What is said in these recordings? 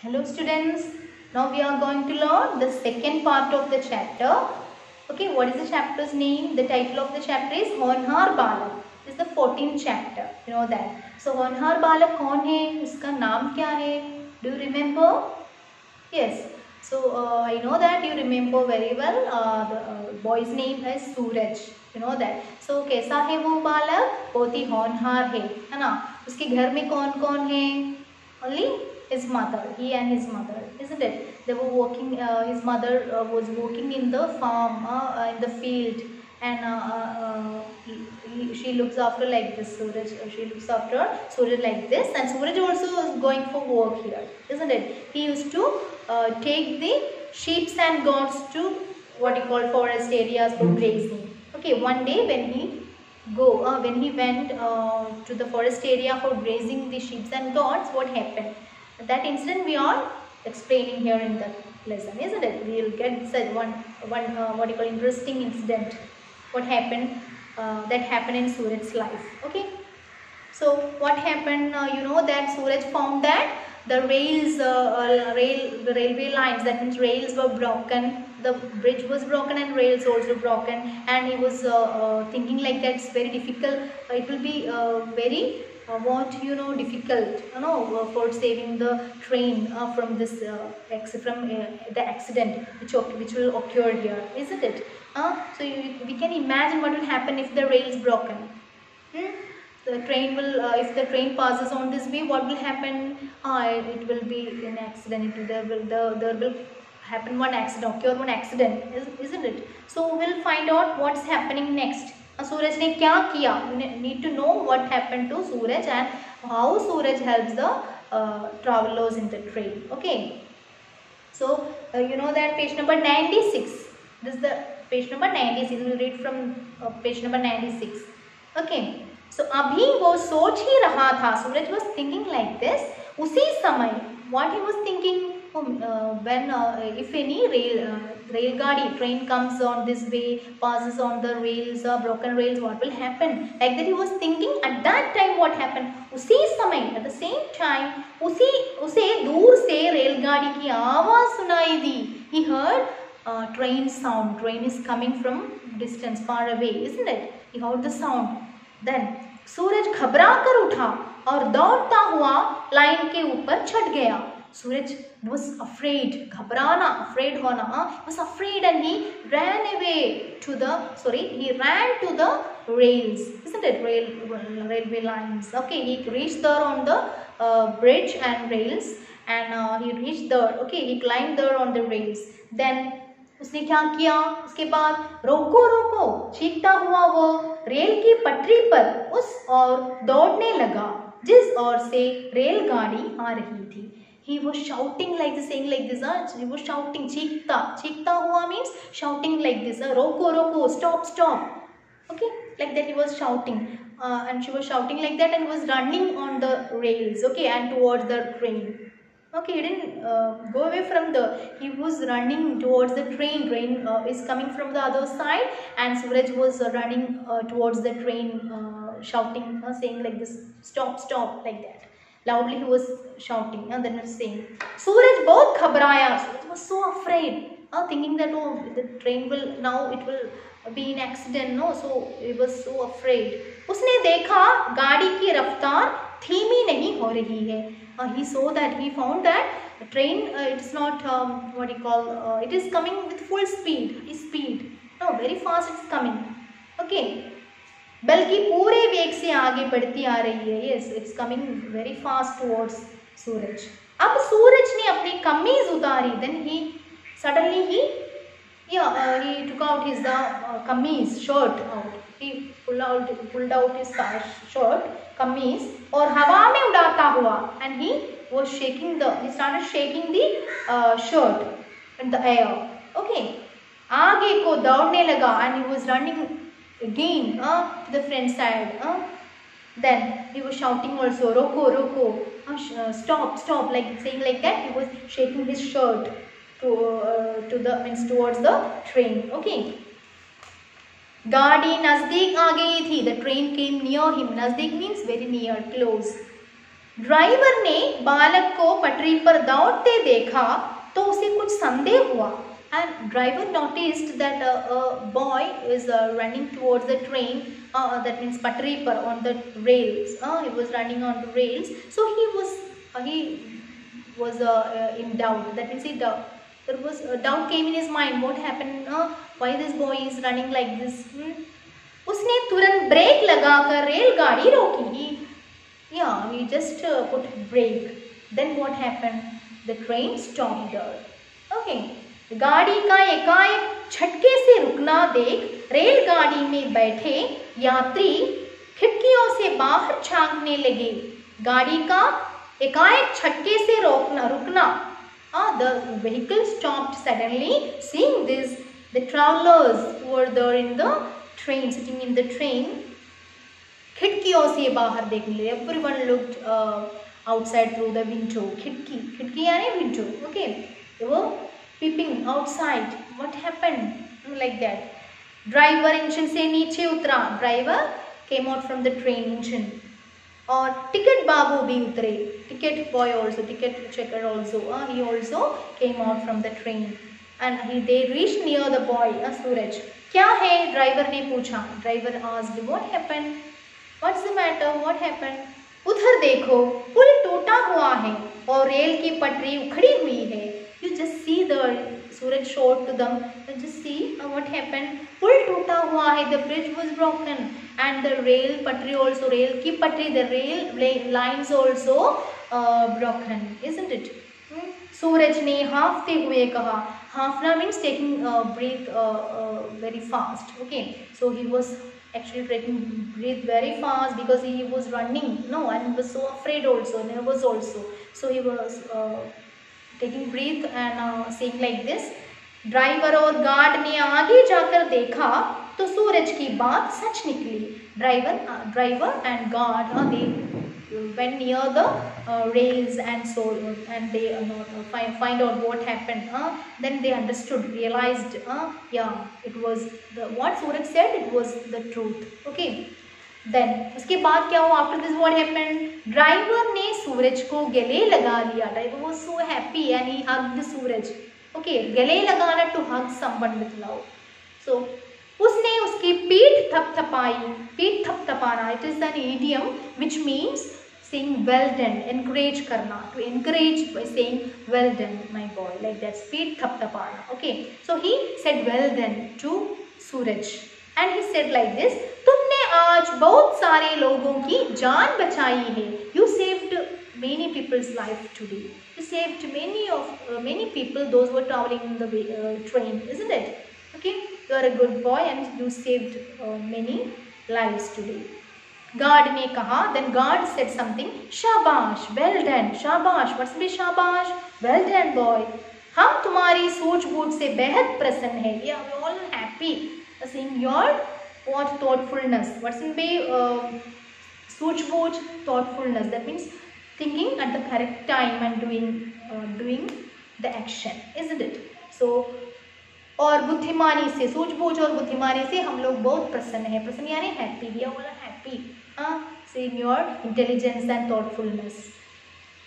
Hello students, now we are going to learn the second part of the chapter. Okay, what is the chapter's name? The title of the chapter is Honhar Balak. This is the 14th chapter, you know that. So Honhar Balak कौन है? उसका नाम क्या है? Do you remember? Yes. So I know that you remember very well. The boy's name is Suraj. You know that. So कैसा है वो बालक? बहुत ही होनहार है ना? उसके घर में कौन कौन है? Only his mother, he and his mother, isn't it? They were working, his mother was working in the farm, in the field, and she looks after like this, Suraj, she looks after Suraj like this, and Suraj also is going for work here, isn't it? He used to take the sheep and goats to what you call forest areas for grazing. Okay, one day when he went to the forest area for grazing the sheep and goats, what happened? That incident we are explaining here in the lesson, isn't it? We will get such one what you call interesting incident. What happened? That happened in Suraj's life. Okay. So what happened? You know that Suraj found that the rails, the railway lines, that means rails were broken. The bridge was broken and rails also broken, and he was thinking like that it's very difficult. It will be very difficult, for saving the train from this the accident which will occur here, isn't it? So we can imagine what will happen if the rail is broken. The train will, if the train passes on this way, what will happen? It will be an accident. There will happen one accident, occur one accident, isn't it? So we'll find out what's happening next. Suraj ने क्या किया? We need to know what happened to Suraj and how Suraj helps the travelers in the train. Okay. So you know that page number 96. This is the page number 96. We will read from page number 96. Okay. So अभी वो सोच ही रहा था. Suraj was thinking like this. उसी समय what he was thinking, when if any railgadi train comes on this way, passes on the rails, broken rails, what will happen? Like that he was thinking. At that time what happened? उसी समय, at the same time, उसे दूर से रेलगाड़ी की आवाज सुनाई दी. He heard train sound. Train is coming from distance, far away, isn't it? He heard the sound. Then सूरज घबरा कर उठा और दौड़ता हुआ लाइन के ऊपर चढ़ गया. Suraj was afraid, घबराना, afraid होना, was afraid, and he ran to the rails, isn't it? Railway lines. Okay, he reached there on the bridge and rails, and he reached there. Okay, he climbed there on the rails. Then उसने क्या किया? उसके बाद रोको रोको चीखता हुआ वो rail की पटरी पर उस ओर दौड़ने लगा जिस ओर से रेलगाड़ी आ रही थी. He was shouting like this, saying like this. He was shouting, चीखता हुआ means shouting like this. Roko roko, stop stop. Okay, like that he was shouting, and she was shouting like that, and was running on the rails. Okay, and towards the train. Okay, he didn't go away from he was running towards the train. Train is coming from the other side, and Suraj was running towards the train, shouting, saying like this, stop stop, like that. Loudly he was shouting, and then was saying, Suraj बहुत घबराया. Suraj was so afraid, thinking that the train will, now it will be an accident, no? So he was so afraid. उसने देखा गाड़ी की रफ्तार धीमी नहीं हो रही है. He saw that, he found that the train, it's not what you call, it is coming with full speed. No, very fast it's coming. Okay. बल्कि पूरे वेग से आगे बढ़ती आ रही है. Yes, it's coming very fast towards सूरज. अब सूरज ने अपनी कमीज उतारी. Then he suddenly he took out his कमीज, shirt out. He pulled out his shirt, कमीज, और हवा में उड़ाता हुआ, and he started shaking the shirt in the air. Okay, आगे को दौड़ने लगा, and he was running again to the front side. Then he was shouting also, roko roko, stop stop, like saying like that. He was shaking his shirt towards the train. Okay. गाड़ी नजदीक आ गई थी. The train came near him. नजदीक means very near, close. Driver ने बालक को पटरी पर दौड़ते देखा तो उसे कुछ संदेह हुआ, and driver noticed that a boy is running towards the train, that means patri par, on the rails. He was running on the rails, so he was in doubt. That means there was a doubt came in his mind. What happened? Why this boy is running like this? उसने तुरंत break लगाकर रेलगाड़ी रोकी. He just put brake. Then what happened? The train stopped there. Okay. गाड़ी का एकाएक झटके से रुकना देख रेलगाड़ी में बैठे यात्री खिड़कियों से बाहर झांकने लगे. गाड़ी का एकाएक झटके से रुकना. The vehicle stopped suddenly. Seeing this, the travelers who were there in the train, sitting in the train, खिड़कियों से बाहर देखने लगे. Everyone looked outside through the window. खिड़की यानी window. Okay, they were peeping outside. What happened? Like that. Driver engine से नीचे उतरा. Driver came out from the train engine. और टिकट बाबू भी उतरे. Ticket boy also, ticket checker also. He also came out from the train. And they reached near the boy, Suraj. क्या है? Driver ने पूछा. Driver asked, what happened? What's the matter? What happened? उधर देखो, पुल टूटा हुआ है और रेल की पटरी उखड़ी हुई है. You just see the Suraj showed to them. You just see what happened. पुल टूटा हुआ है. The bridge was broken and the rail पटरी also, रेल की पटरी, the rail lines also broken, isn't it? सूरज ने हाफते हुए कहा. हाफना means taking breath very fast. Okay, so he was actually taking breath very fast because he was running, and he was so afraid also, nervous also. So he was taking breath and saying like this. Driver और guard ने आगे जाकर देखा तो सूरज की बात सच निकली. Driver and guard, they went near the rails and they find out what happened. Then they realized, it was what Suraj said, it was the truth. Okay. Then उसके बाद क्या हुआ? After this what happened? Driver ने सूरज को गले लगा लिया. Driver was so happy and he hugged Suraj. Okay, गले लगाना, to hug someone with love. So उसने उसकी पीठ थपथपाई. पीठ थपथपाना, it is an idiom which means saying well done, encourage करना, to encourage by saying well done my boy, like that. पीठ थपथपाना. Okay, so he said well done to Suraj and he said like this. तुमने आज बहुत सारे लोगों की जान बचाई है. You saved many people's life today. You saved many people, those who were traveling in the train, isn't it? Okay, you are a good boy and you saved many lives today. Guard ने कहा. Then guard said something. शाबाश, well done. शाबाश, what's be शाबाश? Well done boy. हम तुम्हारी सूझबूझ से बेहद प्रसन्न हैं. We are all happy seeing your what thoughtfulness. What's in be सूझबूझ, thoughtfulness. That means thinking at the correct time and doing the action, isn't it? So और बुद्धिमानी से, सूझबूझ और बुद्धिमानी से हम लोग बहुत प्रसन्न हैं. प्रसन्न यानी happy. We are all happy seeing your intelligence and thoughtfulness.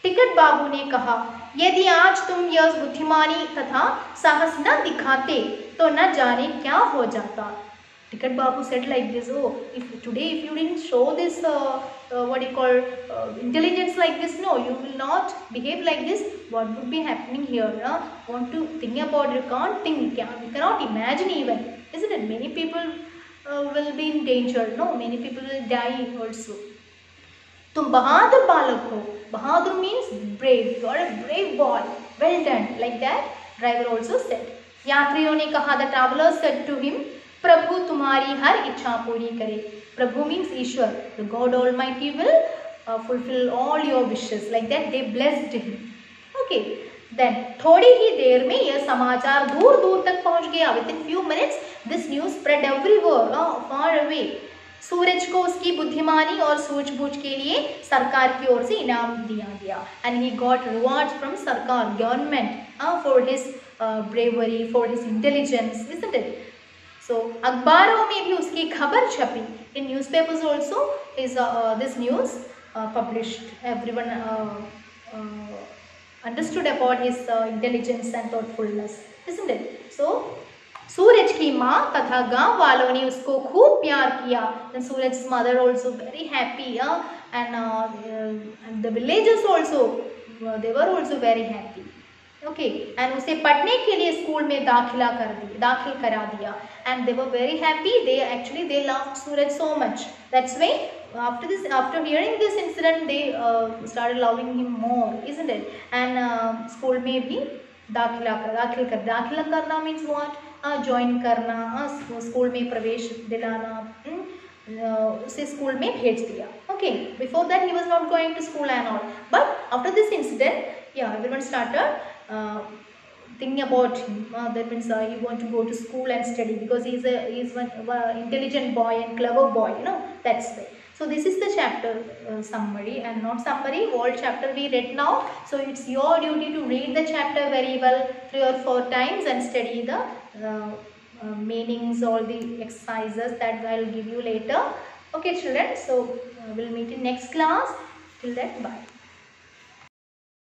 Ticket बाबू ने कहा, यदि आज तुम यह बुद्धिमानी तथा साहस न दिखाते तो न जाने क्या हो जाता. Ticket Babu said like this. If you didn't show this intelligence like this, no, you will not behave like this, what would be happening here? Want to think about it, you can't think, you cannot imagine even, isn't it? Many people will be in danger, many people will die also. तुम बहादुर बालक हो. बहादुर means brave. You are a brave boy. Well done. Like that, driver also said. यात्रियों ने कहा. The travelers said to him, प्रभु तुम्हारी हर इच्छा पूरी करे. प्रभु means Ishwar. The God Almighty will fulfill all your wishes. Like that, they blessed him. Okay. Then थोड़ी ही देर में यह समाचार दूर दूर तक पहुंच गया. Within few minutes, this news spread everywhere, far away. सूरज को उसकी बुद्धिमानी और सूझबूझ के लिए सरकार की ओर से इनाम दिया गया. And he got rewards from सरकार, government, for his bravery, for his intelligence, isn't it? So अखबारों में भी उसकी खबर छपी. In newspapers also is this news published. Everyone understood about his intelligence and thoughtfulness, isn't it? So सूरज की माँ तथा गांव वालों ने उसको खूब प्यार किया. Then Suraj's mother also very happy, and the villagers also, they were also very happy. Okay, and उसे पढ़ने के लिए स्कूल में दाखिल करा दिया. And they were very happy. They loved Suraj so much. That's why after hearing this incident, they started loving him more, isn't it? And school में भी दाखिला करना means what? ज्वाइन करना, स्कूल में प्रवेश दिलाना, उसे स्कूल में भेज दिया. Okay, before that he was not going to school and all, but after this incident, yeah, everyone started thinking about him. That means he want to go to school and study, because he is one intelligent boy and clever boy, that's why. So this is the chapter summary, and not summary, whole chapter we read now. So it's your duty to read the chapter very well 3 or 4 times and study the meanings, all the exercises that I will give you later. Okay children, so we'll meet in next class. Till then, bye.